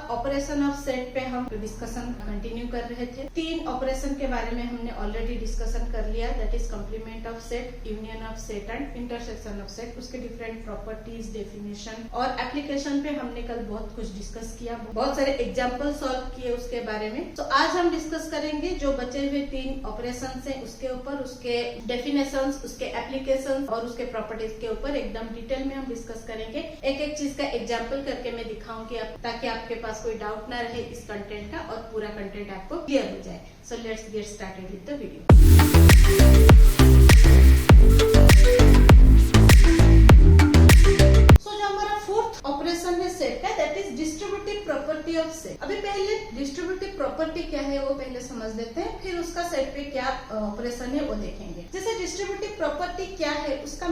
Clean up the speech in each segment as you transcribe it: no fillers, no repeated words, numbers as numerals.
Operation of set पे हम discussion continue कर रहे थे। 3 ऑपरेशन के बारे में हमने ऑलरेडी डिस्कशन कर लिया, that is complement of set, union of set and intersection of set. उसके डिफरेंट प्रॉपर्टीज, डेफिनेशन और एप्लीकेशन पे हमने कल बहुत कुछ डिस्कस किया, बहुत सारे एग्जाम्पल सॉल्व किए उसके बारे में। तो आज हम डिस्कस करेंगे जो बचे हुए 3 ऑपरेशन है उसके ऊपर, उसके डेफिनेशन, उसके एप्लीकेशन और उसके प्रॉपर्टीज के ऊपर एकदम डिटेल में हम डिस्कस करेंगे। एक एक चीज का एग्जाम्पल करके मैं दिखाऊंगी ताकि आपके पास कोई डाउट ना रहे इस कंटेंट का और पूरा कंटेंट आपको क्लियर हो जाए। So let's get started with the video. Operation है सेट का, that is distributive property of set. अभी पहले डिस्ट्रीब्यूटिव प्रॉपर्टी क्या है वो पहले समझ लेते हैं, फिर उसका सेट पे क्या ऑपरेशन है वो देखेंगे। जैसे डिस्ट्रीब्यूटिव प्रॉपर्टी क्या है, उसका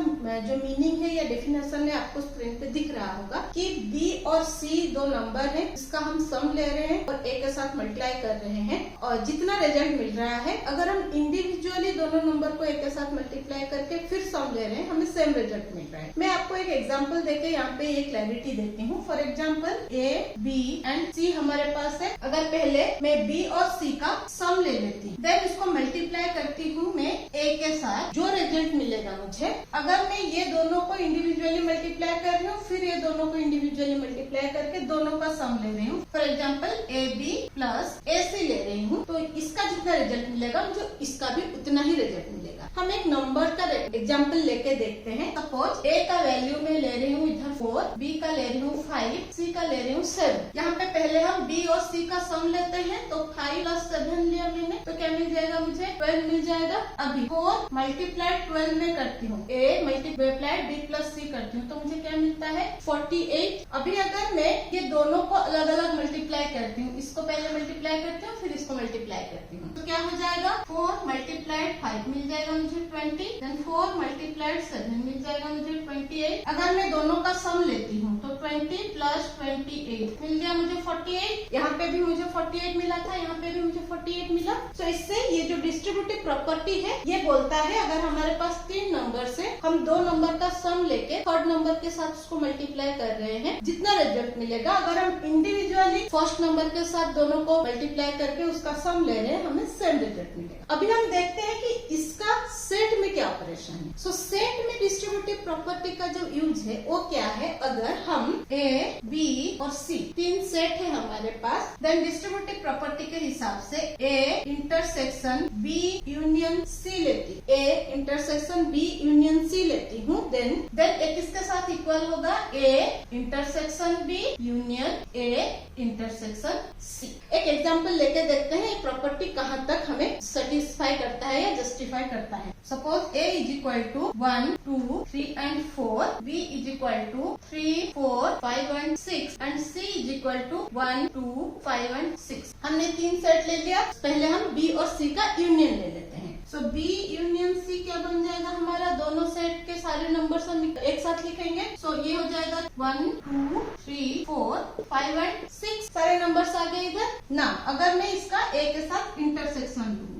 जो मीनिंग है या डेफिनेशन है आपको स्क्रीन पे दिख रहा होगा कि बी और सी 2 नंबर है, इसका हम सम ले रहे हैं और ए के साथ मल्टीप्लाई कर रहे हैं और जितना रिजल्ट मिल रहा है, अगर हम इंडिविजुअली दोनों नंबर को एक के साथ मल्टीप्लाई करके फिर सम ले रहे हैं, हमें सेम रिजल्ट मिल रहा है। मैं आपको एक एग्जाम्पल देके यहाँ पे ये क्लैरिटी देती हूँ। For example A, B and C हमारे पास है। अगर पहले मैं बी और सी का सम ले लेती हूँ, देन इसको मल्टीप्लाई करती हूँ मैं ए के साथ, जो रिजल्ट मिलेगा मुझे, अगर मैं ये दोनों को इंडिविजुअली मल्टीप्लाई कर रही हूँ, फिर ये दोनों को इंडिविजुअली मल्टीप्लाई करके दोनों का सम ले रही हूँ। For example A B plus A C ले रही हूँ, तो इसका जितना रिजल्ट मिलेगा मुझे इसका भी उतना ही रिजल्ट मिलेगा। हम एक नंबर का एग्जाम्पल लेके देखते हैं। सपोज ए का वैल्यू में ले रही हूँ इधर 4, बी का ले रही हूँ 5, सी का ले रही हूँ 7। यहाँ पे पहले हम बी और सी का सम लेते हैं, तो 5 प्लस 7 लिया मैंने, तो क्या मिल जाएगा मुझे 12 मिल जाएगा। अभी 4 मल्टीप्लाई 12 में करती हूँ, ए मल्टीप्लाई बी प्लस सी करती हूँ, तो मुझे क्या मिलता है 48। अभी अगर मैं ये दोनों को अलग अलग मल्टीप्लाई करती हूँ, इसको पहले मल्टीप्लाई करती हूँ फिर इसको मल्टीप्लाई करती हूँ, तो क्या हो जाएगा 4 मल्टीप्लाई 5 मिल जाएगा मुझे 20, देन 4 मल्टीप्लाई 7 मिल जाएगा मुझे 28। अगर मैं दोनों का सम लेती हूँ तो 20 प्लस 28 मिल गया मुझे 48। यहाँ पे भी मुझे 48 मिला था, यहाँ पे भी मुझे 48 मिला। तो इससे ये जो डिस्ट्रीब्यूटिव प्रॉपर्टी है ये बोलता है अगर हमारे पास 3 नंबर से हम 2 नंबर का सम लेके थर्ड नंबर के साथ उसको मल्टीप्लाई कर रहे हैं, जितना रिजल्ट मिलेगा, अगर हम इंडिविजुअली फर्स्ट नंबर के साथ दोनों को मल्टीप्लाई करके उसका सम ले रहे हैं, हमें सेम रिजल्ट मिलेगा। अभी हम देखते हैं कि इसका सेट में क्या ऑपरेशन है। सो सेट में डिस्ट्रीब्यूटिव प्रॉपर्टी का जो यूज है वो क्या है, अगर हम ए, बी और सी 3 सेट है हमारे पास, देन डिस्ट्रीब्यूटिव प्रॉपर्टी के हिसाब से A intersection B union C लेती, A intersection B union C लेती हूँ, देन एक इसके साथ इक्वल होगा A intersection B union A intersection C. एक एग्जाम्पल लेके देखते हैं प्रॉपर्टी कहाँ तक हमें सेटिस्फाई करता है या जस्टिफाई करता है। Suppose A is equal to 1, 2, 3 and 4, B is equal to 3, 4, 5 and 6 and C is equal to 1, 2, 5 and 6। हमने 3 सेट ले लिया, पहले हम बी और सी का यूनियन ले लेते हैं। सो बी यूनियन सी क्या बन जाएगा हमारा, दोनों सेट के सारे नंबर हम एक साथ लिखेंगे। सो ये हो जाएगा 1, 2, 3, 4, 5 एंड 6, सारे नंबर्स आ गए इधर ना। अगर मैं इसका ए के साथ इंटरसेक्शन लूंगी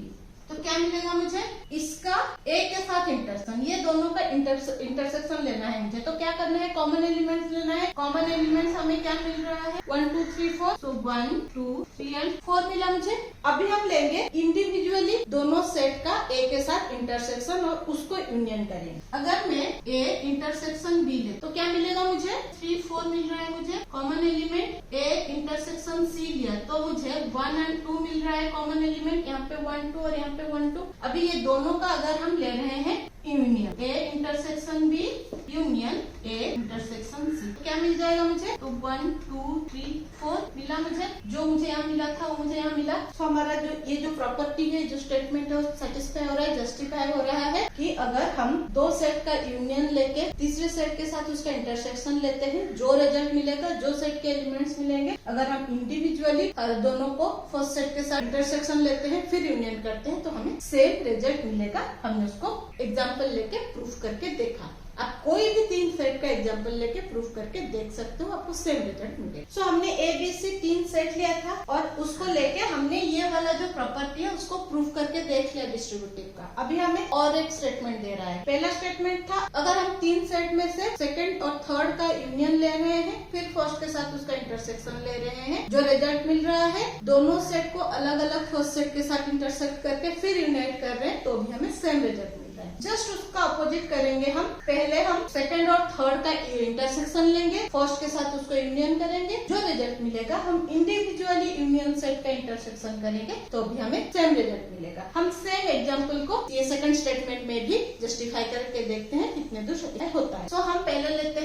तो क्या मिलेगा मुझे, इसका ए के साथ इंटरसेक्शन, ये दोनों का इंटरसेक्शन लेना है मुझे। तो क्या करना है, कॉमन एलिमेंट्स लेना है। कॉमन एलिमेंट्स हमें क्या मिल रहा है 1, 2, 3, 4, सो 1, 2, 3 एंड 4 मिला मुझे। अभी हम लेंगे इंडिविजुअली दोनों सेट का ए के साथ इंटरसेक्शन और उसको यूनियन करेंगे। अगर मैं ए इंटरसेक्शन बी ले तो क्या मिलेगा मुझे 3, 4 मिल रहा है मुझे। Common element A intersection C लिया तो मुझे 1 एंड 2 मिल रहा है कॉमन एलिमेंट, यहाँ पे 1, 2 और यहाँ पे 1, 2। अभी ये दोनों का अगर हम ले रहे हैं union, A intersection B union A intersection C, क्या मिल जाएगा मुझे, तो 1, 2, 3, 4 मिला मुझे। जो मुझे यहाँ मिला था वो मुझे यहाँ मिला। तो हमारा जो ये जो प्रॉपर्टी है, जो स्टेटमेंट है, सेटिस्फाई हो रहा है, जस्टिफाई हो रहा है कि अगर हम 2 सेट का यूनियन लेके तीसरे सेट के साथ उसका इंटरसेक्शन लेते हैं, जो रिजल्ट मिलेगा, जो सेट के एलिमेंट्स मिलेंगे, अगर हम इंडिविजुअली दोनों को फर्स्ट सेट के साथ इंटरसेक्शन लेते हैं फिर यूनियन करते हैं, तो हमें सेम रिजल्ट मिलेगा। हमने उसको एग्जाम्पल लेके प्रूफ करके देखा। आप कोई भी 3 सेट का एग्जांपल लेके प्रूफ करके देख सकते हो, आपको सेम रिजल्ट मिलेगा। सो हमने ABC 3 सेट लिया था और उसको लेके हमने ये वाला जो प्रॉपर्टी है उसको प्रूफ करके देख लिया डिस्ट्रीब्यूटिव का। अभी हमें और एक स्टेटमेंट दे रहा है। पहला स्टेटमेंट था अगर हम 3 सेट में से सेकंड और थर्ड का यूनियन ले रहे हैं, फिर फर्स्ट के साथ उसका इंटरसेक्शन ले रहे हैं, जो रिजल्ट मिल रहा है दोनों सेट को अलग अलग फर्स्ट सेट के साथ इंटरसेक्ट करके फिर यूनाइट कर रहे हैं, तो भी हमें सेम रिजल्ट मिल रहा है। जस्ट उसका अपोजिट करेंगे हम। पहले हम सेकंड और थर्ड का इंटरसेक्शन लेंगे, फर्स्ट के साथ उसको यूनियन करेंगे, जो रिजल्ट मिलेगा हम इंडिविजुअली यूनियन सेट का इंटरसेक्शन करेंगे, तो भी हमें सेम रिजल्ट मिलेगा। हम सेम एग्जांपल को ये सेकंड स्टेटमेंट में भी जस्टिफाई करके देखते हैं कितने दूर सत्य होता है। सो हम पहले लेते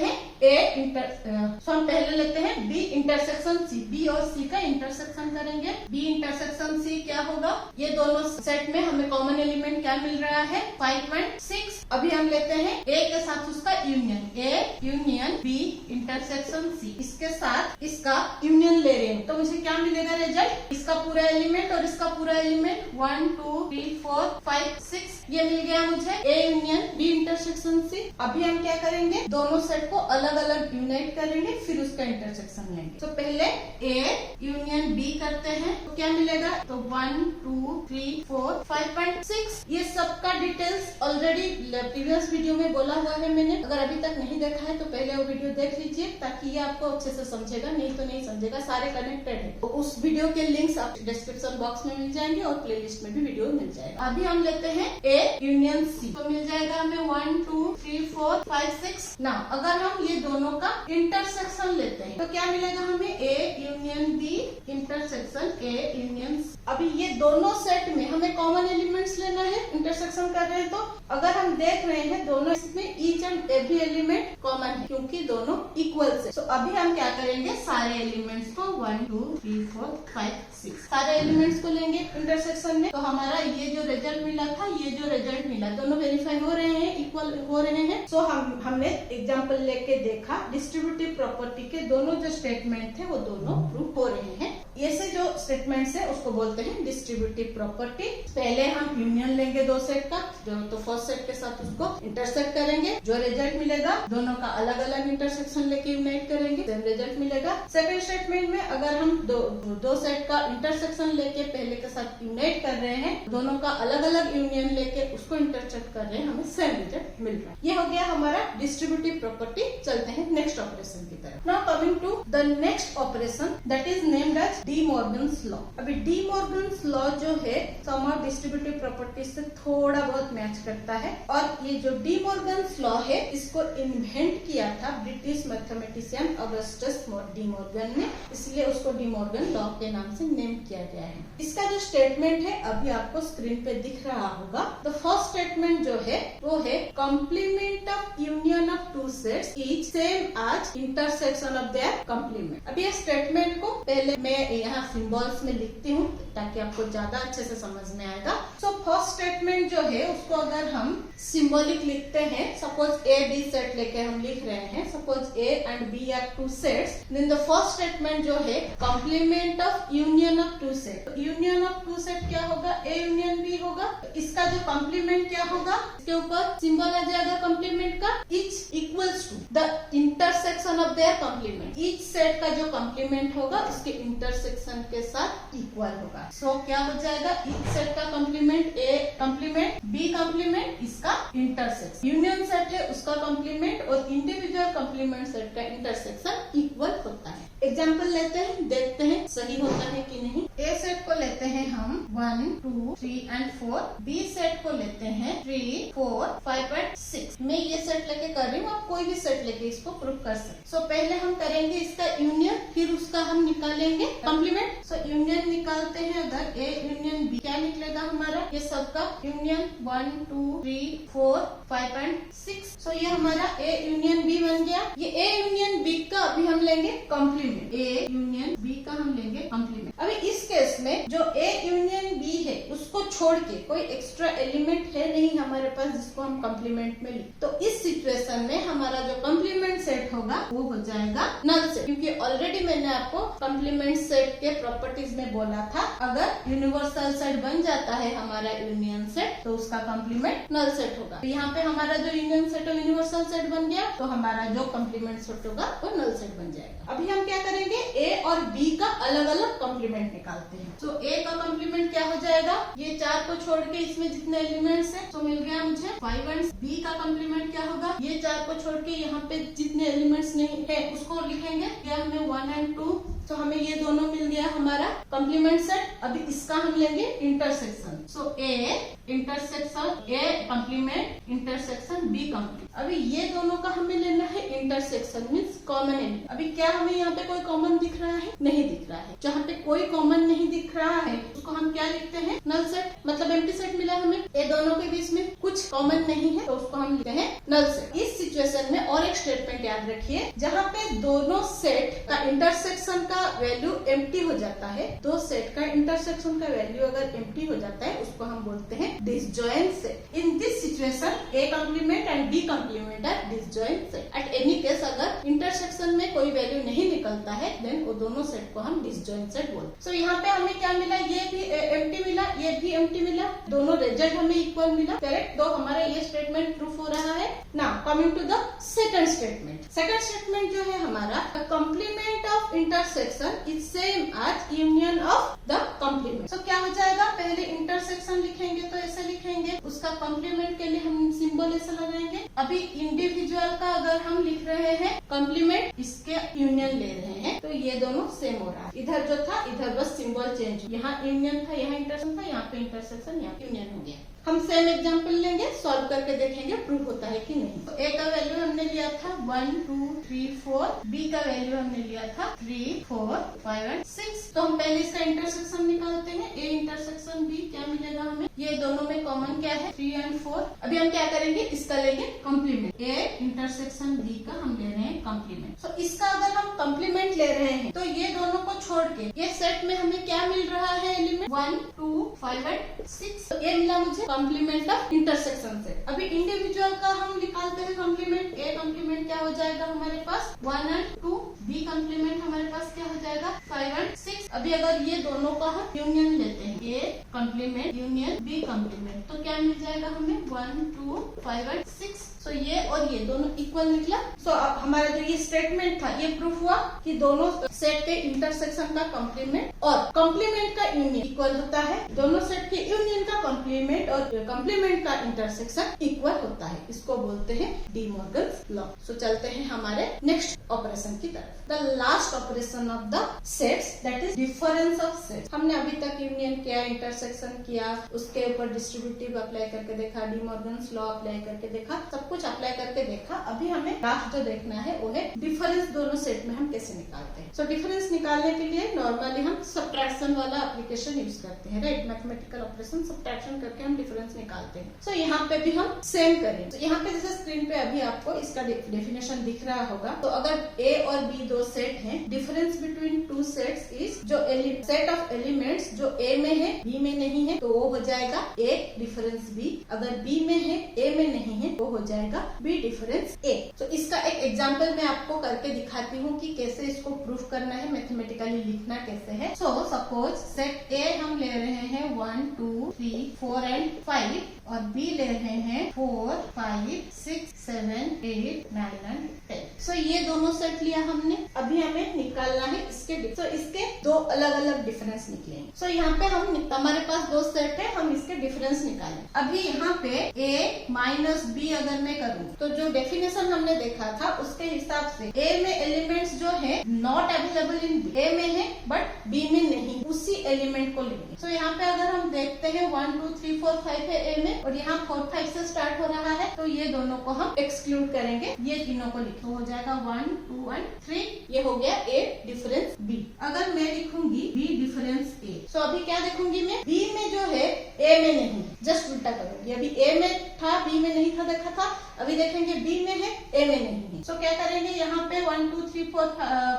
हैं बी इंटरसेक्शन सी। बी और सी का इंटरसेक्शन करेंगे। बी इंटरसेक्शन सी क्या होगा, ये दोनों सेट में हमें कॉमन एलिमेंट क्या मिल रहा है 5.6। अभी हम लेते हैं ए के साथ उसका union, A union B intersection C, इसके साथ इसका यूनियन ले रहे हैं, तो मुझे क्या मिलेगा रिजल्ट, इसका पूरा एलिमेंट और इसका पूरा एलिमेंट 1 2 3 4 5 6 ये मिल गया मुझे A union B intersection C. अभी हम क्या करेंगे, दोनों सेट को अलग अलग यूनाइट करेंगे, फिर उसका इंटरसेक्शन लेंगे। तो पहले ए यूनियन बी करते हैं, तो क्या मिलेगा, तो 1 2 3 4 5.6। ये सबका डिटेल्स ऑलरेडी प्रीवियस वीडियो में बोला हुआ है मैंने। अगर अभी तक नहीं देखा है तो पहले वो वीडियो देख लीजिए, ताकि ये आपको अच्छे से समझेगा, नहीं तो नहीं समझेगा, सारे कनेक्टेड है। तो उस वीडियो के लिंक्स आप डिस्क्रिप्शन बॉक्स में मिल जाएंगे और प्लेलिस्ट में भी वीडियो मिल जाएगा। अभी हम लेते हैं ए यूनियन सी, तो मिल जाएगा हमें 1 2 3 4 5 6। ना अगर हम ये दोनों का इंटरसेक्शन लेते हैं तो क्या मिलेगा हमें, A union B intersection A union C. अभी ये दोनों सेट में हमें कॉमन एलिमेंट्स लेना है, इंटरसेक्शन कर रहे हैं, तो अगर हम देख रहे हैं दोनों इसमें each and every element common है, क्योंकि दोनों इक्वल है। तो अभी हम क्या करेंगे, सारे एलिमेंट्स को 1 2 3 4 5 6 सारे एलिमेंट्स को लेंगे इंटरसेक्शन में। तो हमारा ये जो रिजल्ट मिला था, ये जो रिजल्ट मिला, दोनों वेरीफाई हो रहे हैं, इक्वल हो रहे हैं। सो हमने एग्जाम्पल लेके देखा, डिस्ट्रीब्यूटिव प्रॉपर्टी के दोनों जो स्टेटमेंट थे वो दोनों प्रूफ हो रहे हैं। ये से जो स्टेटमेंट्स है उसको बोलते हैं डिस्ट्रीब्यूटिव प्रॉपर्टी। पहले हम यूनियन लेंगे दो सेट का, जो तो फर्स्ट सेट के साथ उसको इंटरसेक्ट करेंगे, जो रिजल्ट मिलेगा दोनों का अलग अलग इंटरसेक्शन लेके यूनाइट करेंगे, सेम रिजल्ट मिलेगा। सेकंड स्टेटमेंट में अगर हम दो सेट का इंटरसेक्शन लेके पहले के साथ यूनाइट कर रहे हैं, दोनों का अलग अलग यूनियन लेके उसको इंटरसेक्ट कर रहे हैं, हमें सेम रिजल्ट मिल रहा है। ये हो गया हमारा डिस्ट्रीब्यूटिव प्रॉपर्टी। चलते हैं नेक्स्ट ऑपरेशन की तरफ। Now coming to the next operation that is named as De Morgan's law. अभी डी मॉर्गन्स लॉ जो है समहाउ डिस्ट्रीब्यूटिव प्रॉपर्टी से थोड़ा बहुत मैच करता है, और ये जो डी मॉर्गन्स लॉ है इसको इन्वेंट किया था British mathematician Augustus De Morgan ने, इसलिए उसको डी मॉर्गन लॉ के नाम से नेम किया गया है। इसका जो स्टेटमेंट है अभी आपको स्क्रीन पे दिख रहा होगा। द फर्स्ट स्टेटमेंट जो है वो है complement of union of two sets each same as intersection of their complement. अभी ये स्टेटमेंट को पहले मैं यहाँ सिंबल्स में लिखती हूँ ताकि आपको ज्यादा अच्छे से समझ में आएगा। सो फर्स्ट स्टेटमेंट जो है उसको अगर हम सिंबॉलिक लिखते हैं, सपोज ए बी सेट लेके हम लिख रहे हैं, suppose A and B are two sets, then the first statement जो है complement of union of two set. Union of two set क्या होगा, ए यूनियन बी होगा। इसका जो कॉम्प्लीमेंट क्या होगा, इसके ऊपर सिंबल आ जाएगा कॉम्प्लीमेंट का, which equals to the intersection of their complement. Each set का जो कॉम्प्लीमेंट होगा उसके इंटरसेक्शन के साथ इक्वल होगा। सो क्या हो जाएगा, ईच सेट का complement A complement B complement इसका इंटरसेक्शन, यूनियन सेट है उसका कॉम्प्लीमेंट और इंडिविजुअल कॉम्प्लीमेंट सेट का इंटरसेक्शन इक्वल होता है। एग्जाम्पल लेते हैं, देखते हैं सही होता है कि नहीं। ए सेट को लेते हैं हम 1 2 3 एंड 4, बी सेट को लेते हैं 3 4 5 और 6। मैं ये सेट लेके कर रही हूँ, आप कोई भी सेट लेके इसको प्रूव कर सकते। सो पहले हम करेंगे इसका यूनियन, फिर उसका हम निकालेंगे कॉम्प्लीमेंट। सो यूनियन निकालते हैं, अगर ए यूनियन बी क्या निकलेगा हमारा, ये सबका यूनियन 1 2 3 4 5 एंड 6। सो ये हमारा ए यूनियन बी बन गया। ये ए यूनियन बी का अभी हम लेंगे कॉम्प्लीमेंट, ए यूनियन बी का हम लेंगे कॉम्प्लीमेंट। अभी इस केस में जो ए यूनियन बी है उसको छोड़ के कोई एक्स्ट्रा एलिमेंट है नहीं हमारे पास जिसको हम कॉम्प्लीमेंट में लिख, तो इस सिचुएशन में हमारा जो कॉम्प्लीमेंट सेट होगा वो हो जाएगा नल सेट, क्योंकि ऑलरेडी मैंने आपको कॉम्प्लीमेंट सेट के प्रॉपर्टीज में बोला था, अगर यूनिवर्सल सेट बन जाता है हमारा यूनियन सेट तो उसका कॉम्प्लीमेंट नल सेट होगा। तो यहाँ पे हमारा जो यूनियन सेट और यूनिवर्सल सेट बन गया तो हमारा जो कॉम्प्लीमेंट सेट होगा वो नल सेट बन जाएगा। अभी हम क्या करेंगे, ए और बी का अलग अलग कॉम्प्लीमेंट निकालते हैं। तो ए का कॉम्प्लीमेंट क्या हो जाएगा, ये 4 को छोड़ के इसमें जितने एलिमेंट्स हैं तो मिल गया मुझे 5 एंड बी का कॉम्प्लीमेंट क्या होगा, ये 4 को छोड़ के यहाँ पे जितने एलिमेंट्स नहीं है उसको लिखेंगे, क्या हमें 1 एंड 2, तो हमें ये दोनों मिल गया हमारा कॉम्प्लीमेंट सेट। अभी इसका हम लेंगे intersection, so A intersection A complement intersection B complement. अभी ये दोनों का हमें लेना है इंटरसेक्शन मींस कॉमन एलिमेंट। अभी क्या हमें यहाँ पे कोई कॉमन दिख रहा है, नहीं दिख रहा है। जहाँ पे कोई कॉमन नहीं दिख रहा है उसको हम क्या लिखते हैं, नल सेट, मतलब एम्प्टी सेट मिला हमें। ये दोनों के बीच में कुछ कॉमन नहीं है तो उसको हम लिखते हैं नल सेट। इस सिचुएशन में और एक स्टेटमेंट याद रखिए, जहाँ पे दोनों सेट का इंटरसेक्शन का वैल्यू एम्प्टी हो जाता है, दो सेट का इंटरसेक्शन का वैल्यू अगर एम्प्टी हो जाता है उसको हम बोलते हैं disjoint set. In this situation A complement and B complement are disjoint set. At any case अगर इंटरसेक्शन में कोई वैल्यू नहीं निकलता है देन वो दोनों सेट को हम डिसजॉइंट सेट बोलते हैं। सो यहाँ पे हमें क्या मिला, ये भी एम्प्टी मिला, ये भी एम्प्टी मिला, दोनों रिजल्ट हमें इक्वल मिला, करेक्ट। तो हमारा ये स्टेटमेंट प्रूफ हो रहा है। Now coming to the second statement. Second statement जो है हमारा, complement of intersection is same as union of the complement. So क्या हो जाएगा, पहले इंटरसेक्शन लिखेंगे तो ऐसे लिखेंगे, उसका कॉम्प्लीमेंट के लिए हम सिंबल ऐसे लगाएंगे। अभी इंडिविजुअल का अगर हम लिख रहे हैं कॉम्प्लीमेंट, इसके यूनियन ले रहे हैं तो ये दोनों सेम हो रहा है। इधर जो था इधर बस सिंबल चेंज, यहाँ यूनियन था, यहाँ इंटरसेक्शन था, यहाँ पे इंटरसेक्शन, यहाँ यूनियन हो गया। हम सेम एग्जांपल लेंगे, सॉल्व करके देखेंगे प्रूफ होता है कि नहीं। तो ए का वैल्यू हमने लिया था 1 2 3 4, बी का वैल्यू हमने लिया था 3 4 5 एंड 6। तो हम पहले इसका इंटरसेक्शन निकालते हैं, ए इंटरसेक्शन बी क्या मिलेगा हमें, ये दोनों में कॉमन क्या है 3 एंड 4। अभी हम क्या करेंगे, इसका लेंगे कॉम्प्लीमेंट, ए इंटरसेक्शन बी का हम ले रहे हैं कॉम्प्लीमेंट। तो इसका अगर हम कॉम्प्लीमेंट ले रहे हैं तो ये दोनों को छोड़ के ये सेट में हमें क्या मिल रहा है एलिमेंट 1 2 5 एंड 6। तो ये मिला मुझे कॉम्प्लीमेंट ऑफ इंटरसेक्शन से। अभी इंडिविजुअल का हम निकालते हैं कॉम्प्लीमेंट, ए कॉम्प्लीमेंट क्या हो जाएगा हमारे पास 1 एंड 2, बी कॉम्प्लीमेंट हमारे पास क्या हो जाएगा 5 एंड 6। अभी अगर ये दोनों का हम यूनियन लेते हैं, A complement union B complement, तो क्या मिल जाएगा हमें 1 2 5 एंड 6। सो ये और ये दोनों इक्वल निकला। सो अब हमारा जो ये स्टेटमेंट था ये प्रूफ हुआ कि दोनों सेट के इंटरसेक्शन का कॉम्प्लीमेंट और कॉम्प्लीमेंट का यूनियन इक्वल होता है, दोनों सेट के यूनियन का कॉम्प्लीमेंट और कॉम्प्लीमेंट का इंटरसेक्शन इक्वल होता है। इसको बोलते हैं डी मॉर्गन्स लॉ। सो चलते हैं हमारे नेक्स्ट ऑपरेशन की तरफ, the last operation of the sets, that is difference of sets. हमने अभी तक यूनियन किया, इंटरसेक्शन किया, उसके ऊपर डिस्ट्रीब्यूटिव अप्लाई करके देखा, डी मॉर्गन्स लॉ अप्लाई करके देखा, सब कुछ अप्लाई करके देखा। अभी हमें लास्ट जो देखना है वो है डिफरेंस दोनों सेट में हम कैसे निकालते हैं। सो डिफरेंस निकालने के लिए नॉर्मली हम सब्ट्रैक्शन वाला एप्लीकेशन यूज करते हैं, राइट। मैथमेटिकल ऑपरेशन सब्ट्रैक्शन करके हम डिफरेंस निकालते हैं। सो यहाँ पे भी हम सेम करें। तो यहाँ पे जैसे स्क्रीन पे अभी आपको इसका डेफिनेशन दिख रहा होगा। तो अगर ए और बी दो सेट हैं, difference between two sets is जो सेट ऑफ एलिमेंट्स जो ए में है बी में नहीं है तो वो हो जाएगा ए डिफरेंस बी, अगर बी में है ए में नहीं है वो हो जाएगा बी डिफरेंस ए। तो इसका एक एग्जांपल मैं आपको करके दिखाती हूँ कि कैसे इसको प्रूफ करना है, मैथमेटिकली लिखना कैसे है। सो सपोज सेट ए हम ले रहे हैं 1 2 3 4 एंड 5 और बी ले रहे हैं 4 5 6 7 8 9 एंड 10। सो ये दोनों सेट लिया हमने। अभी हमें निकालना है इसके इसके दो अलग अलग डिफरेंस निकलेंगे। सो यहाँ पे हमारे पास दो सेट है, हम इसके डिफरेंस निकालें। अभी यहाँ पे a माइनस बी अगर मैं करूँ तो जो डेफिनेशन हमने देखा था उसके हिसाब से a में एलिमेंट्स जो है not available in B, a में है बट b में नहीं, उसी एलिमेंट को लेंगे। सो यहाँ पे अगर हम देखते हैं 1 2 3 4 5 है a में और यहाँ 4 5 से स्टार्ट हो रहा है तो ये दोनों को हम एक्सक्लूड करेंगे, ये तीनों को लिखो, तो हो जाएगा 1 2 एंड 3। ये हो गया a डिफरेंस b। अगर मैं लिखूंगी b डिफरेंस a, सो अभी क्या देखूंगी मैं, b में जो है a में नहीं, जस्ट उल्टा करूंगी। अभी a में था b में नहीं था देखा था, अभी देखेंगे b में है a में नहीं है। सो क्या करेंगे, यहाँ पे 1 2 3 4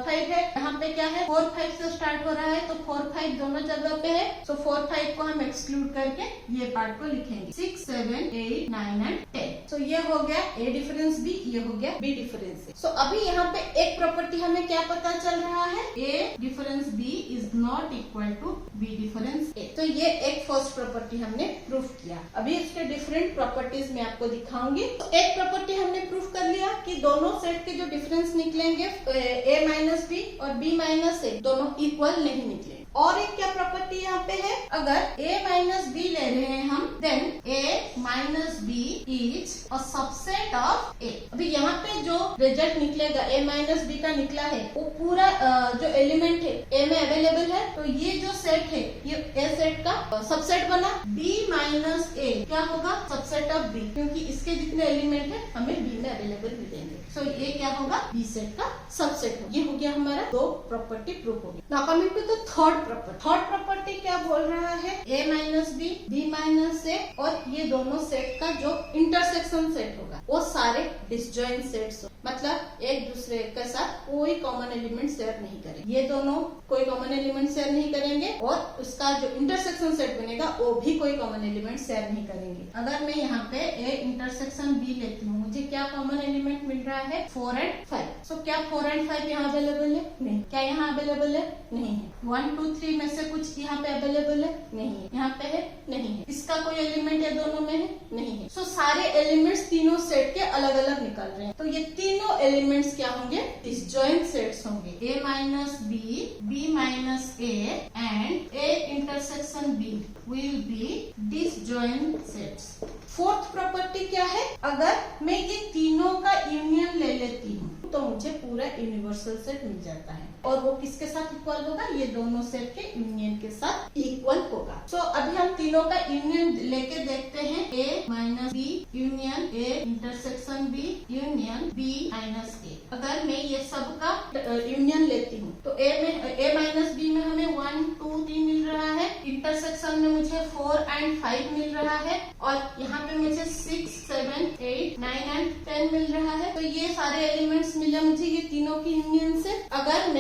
5 है, यहाँ पे क्या है 4 5 से स्टार्ट हो रहा है, तो 4 5 दोनों जगह पे है। सो 4 5 को हम एक्सक्लूड करके ये पार्ट को लिखेंगे 6 7 8 9 एंड 10। सो ये हो गया ए डिफरेंस बी, ये हो गया बी डिफरेंस ए। सो अभी यहाँ पे एक प्रॉपर्टी हमें क्या पता चल रहा है, A difference B is not equal to B difference A. तो ये एक फर्स्ट प्रॉपर्टी हमने प्रूफ किया। अभी इसके डिफरेंट प्रॉपर्टीज मैं आपको दिखाऊंगी। तो एक प्रॉपर्टी हमने प्रूफ कर लिया कि दोनों सेट के जो डिफरेंस निकलेंगे ए माइनस बी और बी माइनस ए दोनों इक्वल नहीं निकलेंगे। और एक क्या प्रॉपर्टी यहाँ पे है, अगर a माइनस बी ले रहे हैं हम, then a minus B is a subset of a। अभी यहाँ पे जो रिजल्ट निकलेगा a माइनस बी का निकला है, वो पूरा जो एलिमेंट है a में अवेलेबल है, तो ये जो सेट है ये a सेट का सबसेट बना। b माइनस a क्या होगा, सबसेट ऑफ b, क्योंकि इसके जितने एलिमेंट है हमें b में अवेलेबल मिलेंगे। सो ये क्या होगा, b सेट का सबसेट होगा। ये हो गया हमारा दो प्रॉपर्टी प्रूफ हो गई। Now coming to the third property क्या बोल रहा है, a minus B, B minus A, और ये दोनों सेट का जो इंटरसेक्शन सेट होगा वो सारे डिसजॉइंट सेट्स, मतलब एक दूसरे के साथ कोई कॉमन एलिमेंट शेयर नहीं करेंगे। ये दोनों कोई कॉमन एलिमेंट शेयर नहीं करेंगे, और उसका जो इंटरसेक्शन सेट बनेगा वो भी कोई कॉमन एलिमेंट शेयर नहीं करेंगे। अगर मैं यहाँ पे a इंटरसेक्शन b लेती हूँ, मुझे क्या कॉमन एलिमेंट मिल रहा है, 4 एंड 5। सो क्या 4 एंड 5 यहाँ अवेलेबल है, नहीं। क्या यहाँ अवेलेबल है, नहीं है। 1 2 3 में से कुछ यहाँ पे अवेलेबल है, नहीं है। यहाँ पे है, नहीं है। इसका कोई एलिमेंट ये दोनों में है, नहीं है। सो सारे एलिमेंट्स तीनों सेट के अलग अलग निकल रहे हैं, तो ये तीनों एलिमेंट्स क्या होंगे, डिसजॉइंट सेट्स होंगे। a minus B, b minus A and a intersection b will be disjoint sets. Fourth property क्या है, अगर मैं ये तीनों का यूनियन ले लेती हूँ तो मुझे पूरा यूनिवर्सल सेट मिल जाता है, और वो किसके साथ इक्वल होगा, ये दोनों सेट के यूनियन के साथ इक्वल होगा। सो अभी हम तीनों का यूनियन लेके देखते हैं, a minus B union a intersection b union b minus a। अगर मैं ये सब का यूनियन लेती हूँ तो a माइनस बी में हमें 1 2 3 मिल रहा है, इंटरसेक्शन में मुझे 4 एंड 5 मिल रहा है, और यहाँ पे मुझे 6 7 8 9 एंड 10 मिल रहा है। तो ये सारे एलिमेंट्स मिले मुझे ये तीनों की यूनियन से। अगर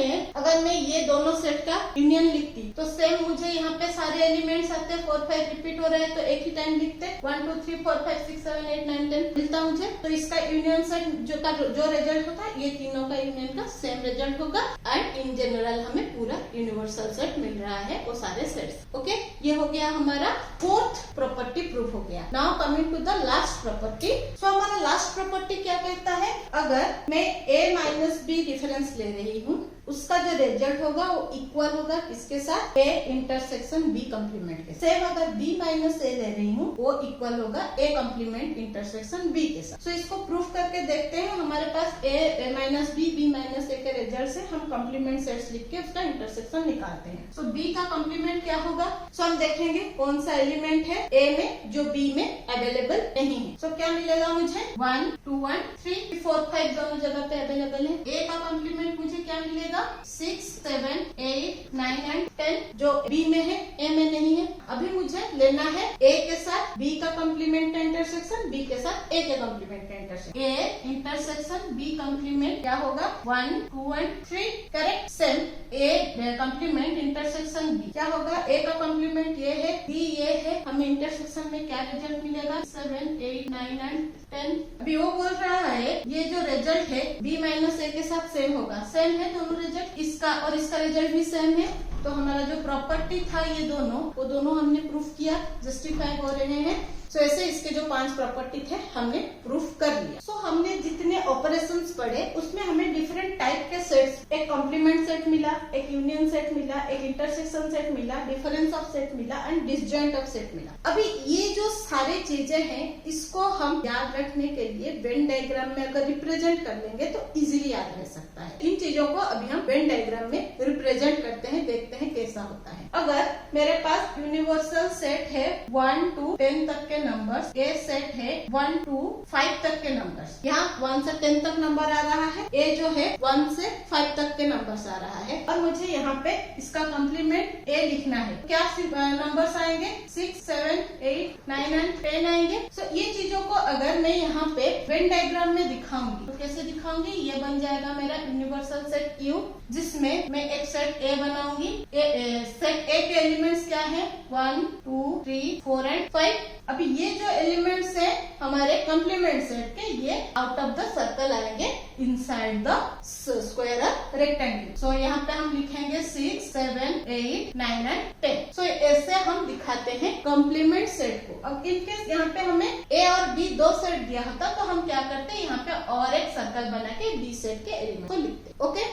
मैं ये दोनों सेट का यूनियन लिखती तो सेम मुझे यहाँ पे सारे एलिमेंट्स आते, 4 5 रिपीट हो रहे हैं तो एक ही टाइम लिखते, 1 2 3 4 5 6 7 8 9 10 मिलता मुझे। तो इसका यूनियन सेट जो रिजल्ट होता है, ये तीनों का यूनियन का सेम रिजल्ट होगा, एंड इन जनरल हमें पूरा यूनिवर्सल सेट मिल रहा है वो सारे सेट्स। ओके, ये हो गया हमारा फोर्थ प्रॉपर्टी प्रूफ हो गया। Now coming to the last property. So हमारा लास्ट प्रॉपर्टी क्या कहता है, अगर मैं a माइनस बी डिफरेंस ले रही हूँ, उसका जो रिजल्ट होगा वो इक्वल होगा किसके साथ, a इंटरसेक्शन b कॉम्प्लीमेंट के। सेम अगर b माइनस ए ले रही हूँ वो इक्वल होगा a कॉम्प्लीमेंट इंटरसेक्शन b के साथ। सो इसको प्रूफ करके देखते हैं। हमारे पास a माइनस b माइनस ए के रिजल्ट से हम कॉम्प्लीमेंट सेट्स लिख के उसका इंटरसेक्शन निकालते हैं। सो b का कॉम्प्लीमेंट क्या होगा, सो हम देखेंगे कौन सा एलिमेंट है a में जो b में अवेलेबल नहीं है। सो क्या मिलेगा मुझे, 1 2 1 3 4 5 दोनों जगह पे अवेलेबल है। a का कॉम्प्लीमेंट मुझे क्या मिलेगा, 6 7 8 9 एंड 10 जो b में है a में नहीं है। अभी मुझे लेना है a के साथ b का कॉम्प्लीमेंट का इंटरसेक्शन, b के साथ a के कॉम्प्लीमेंट का intersection. a intersection b complement क्या होगा, 1 2 and 3, correct. Same a complement intersection b क्या होगा, a का कॉम्प्लीमेंट ये है, b ये है, हमें इंटरसेक्शन में क्या रिजल्ट मिलेगा, 7 8 9 एंड 10। अभी वो बोल रहा है ये जो रिजल्ट है b माइनस ए के साथ सेम होगा, सेम है दोनों रिजल्ट, इसका और इसका रिजल्ट भी सेम है। तो हमारा जो प्रॉपर्टी था ये वो दोनों हमने प्रूफ किया, जस्टिफाई हो रहे हैं। सो ऐसे इसके जो 5 प्रॉपर्टी थे हमने प्रूफ कर लिया। सो हमने जितने ऑपरेशंस पढ़े उसमें हमें डिफरेंट टाइप के सेट्स, एक कॉम्प्लीमेंट सेट मिला, एक यूनियन सेट मिला, एक इंटरसेक्शन सेट मिला, डिफरेंस ऑफ सेट मिला एंड डिसजॉइंट ऑफ सेट मिला। अभी ये जो सारी चीजें हैं इसको हम याद रखने के लिए वेन डायग्राम में अगर रिप्रेजेंट कर लेंगे तो इजीली याद रह सकता है। इन चीजों को अभी हम वेन डायग्राम में रिप्रेजेंट करते हैं, देखते हैं कैसा होता है। अगर मेरे पास यूनिवर्सल सेट है 1 to 10 तक के नंबर्स, ए सेट है 1 to 5 तक के नंबर्स। यहाँ 1 से 10 तक नंबर आ रहा है, ए जो है 1 से 5 तक के नंबर्स आ रहा है, और मुझे यहाँ पे इसका कॉम्प्लीमेंट ए लिखना है। क्या नंबर्स आएंगे, 6 7 8, 9 एंड 10 आएंगे। सो ये चीजों को अगर मैं यहाँ पे वेन डायग्राम में दिखाऊंगी तो कैसे दिखाऊंगी, ये बन जाएगा मेरा यूनिवर्सल सेट U, जिसमें मैं एक सेट A बनाऊंगी। सेट A के एलिमेंट्स क्या है, 1, 2, 3, 4 एंड 5। अभी ये जो एलिमेंट्स हैं हमारे कॉम्प्लीमेंट सेट के, ये आउट ऑफ द सर्कल आएंगे इनसाइड द स्क्वायर रेक्टेंगल। सो यहाँ पे हम लिखेंगे 6, 7, 8, 9 एंड 10। सो ऐसे हम दिखाते हैं कॉम्प्लीमेंट सेट को। अब इनकेस यहाँ पे हमें A और B दो सेट दिया होता तो हम क्या करते हैं, यहाँ पे और एक सर्कल बना के B सेट के एलिमेंट को लिखते। ओके,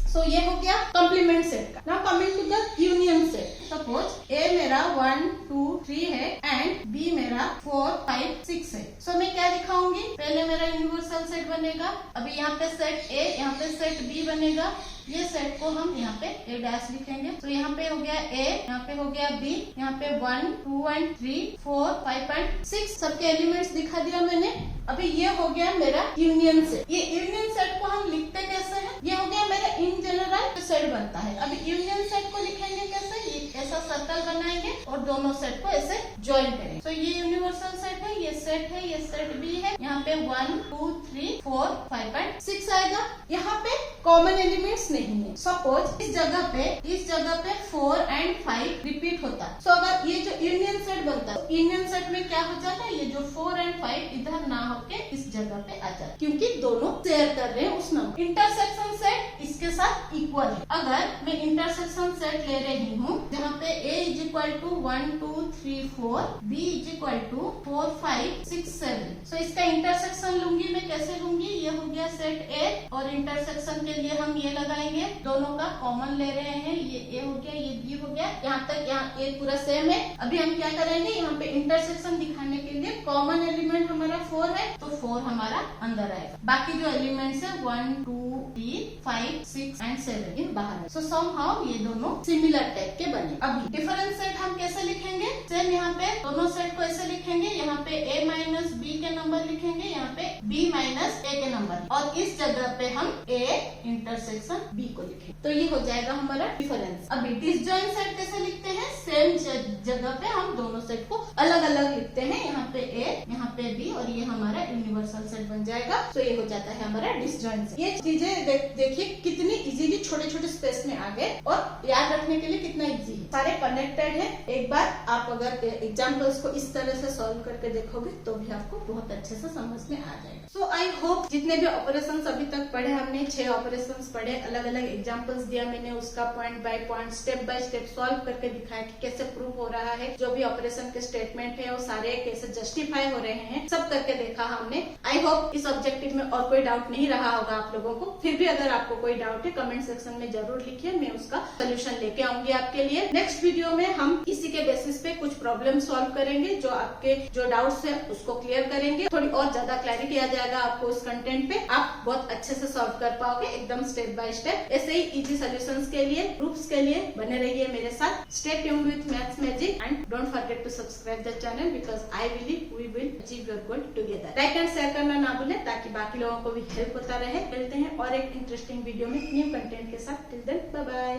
सो ये हो गया कॉम्प्लीमेंट सेट का। Now coming to the union set. Suppose A मेरा 1, 2, 3 है एंड B मेरा 4, 5, 6 है। सो मैं क्या दिखाऊंगी, पहले मेरा यूनिवर्सल सेट बनेगा। अभी यहाँ पे सेट A, यहाँ पे सेट B बनेगा। ये सेट को हम यहाँ पे A डैश लिखेंगे। तो यहाँ पे हो गया A, यहाँ पे हो गया B, यहाँ पे 1, 2 एंड 3, 4, 5 एंड 6 सबके एलिमेंट्स दिखा दिया मैंने। अभी ये हो गया मेरा यूनियन सेट। ये यूनियन सेट को हम लिखते कैसे हैं, ये हो गया मेरा इन जनरल सेट बनता है। अभी यूनियन सेट को लिखेंगे कैसे, ये ऐसा सर्कल बनाएंगे और दोनों सेट को ऐसे ज्वाइन करेंगे। तो ये यूनिवर्सल सेट है, ये सेट है, ये सेट B है। यहाँ पे 1, 2, 3, 4, 5 एंड 6 आएगा। यहाँ पे कॉमन एलिमेंट्स नहीं है। सपोज इस जगह पे 4 एंड 5 रिपीट होता है। सो अगर ये जो यूनियन सेट बनता है, यूनियन सेट में क्या हो जाता है, ये जो 4 एंड 5 इधर ना होके इस जगह पे आ जाता है, क्योंकि दोनों शेयर कर रहे हैं उस नंबर। इंटरसेक्शन सेट इसके साथ इक्वल है। अगर मैं इंटरसेक्शन सेट ले रही हूँ जहाँ पे A is equal to 1, 2, 3, 4, B is equal to 4, 5, 6, 7। So इसका इंटरसेक्शन लूंगी मैं, कैसे लूंगी, ये हो गया सेट A और इंटरसेक्शन के लिए हम ये लगाएंगे, दोनों का कॉमन ले रहे हैं। ये A हो गया, ये B हो गया, यहाँ तक यहाँ A पूरा सेम है। अभी हम क्या करेंगे, यहाँ पे इंटरसेक्शन दिखाने के लिए कॉमन एलिमेंट हमारा 4 है तो 4 हमारा अंदर आएगा। बाकी जो एलिमेंट्स है 1, 2, 3, 5, 6 एंड 7 ये बाहर है। सो समहाउ ये दोनों सिमिलर टाइप के बने। अभी डिफरेंस सेट हम कैसे लिखेंगे, सेम यहाँ पे दोनों सेट को ऐसे लिखेंगे। यहाँ पे A माइनस B के नंबर लिखेंगे, यहाँ पे B माइनस A के नंबर, और इस जगह पे हम A इंटरसेक्शन B को लिखेंगे। तो ये हो जाएगा हमारा डिफरेंस। अभी डिसजॉइंट सेट कैसे लिखते हैं, सेम जगह पे हम दोनों सेट को अलग अलग लिखते हैं। यहाँ पे A, यहाँ पे B, और ये हमारा यूनिवर्सल सेट बन जाएगा। तो ये हो जाता है हमारा डिसजॉइंट सेट। ये चीजें देखिए कितनी इजीली छोटे छोटे स्पेस में आ गए और याद रखने के लिए कितना इजी है, सारे कनेक्टेड है। एक बार आप अगर एग्जाम्पल्स को इस तरह से सॉल्व करके देखोगे तो भी आपको बहुत अच्छे से समझ में आ जाएगा। सो आई होप जितने भी ऑपरेशंस अभी तक पढ़े हमने, 6 ऑपरेशंस पढ़े, अलग अलग एग्जाम्पल्स दिया मैंने, उसका point by point step by step solve करके दिखाया कि कैसे प्रूव हो रहा है, जो भी ऑपरेशन के स्टेटमेंट है वो सारे कैसे जस्टिफाई हो रहे हैं, सब करके देखा हमने। आई होप इस ऑब्जेक्टिव में और कोई डाउट नहीं रहा होगा आप लोगों को। फिर भी अगर आपको कोई डाउट है कमेंट सेक्शन में जरूर लिखिए, मैं उसका सोल्यूशन लेके आऊंगी आपके लिए। नेक्स्ट वीडियो में हम इसी के बेसिस पे कुछ प्रॉब्लम सॉल्व करेंगे, जो आपके जो डाउट्स है उसको क्लियर करेंगे, थोड़ी और ज्यादा क्लैरिटी आ जाएगा आपको उस कंटेंट पे, आप बहुत अच्छे से सॉल्व कर पाओगे एकदम स्टेप बाय स्टेप। ऐसे ही इजी सॉल्यूशंस के लिए, ग्रुप्स के लिए बने रहिए मेरे साथ। Stay tuned with Maths Magic and don't forget to subscribe the channel because I believe we will achieve your goal together. Like and share करना ना भूलें ताकि बाकी लोगों को भी हेल्प होता रहे। मिलते हैं और एक इंटरेस्टिंग वीडियो में न्यू कंटेंट के साथ। Till then bye bye.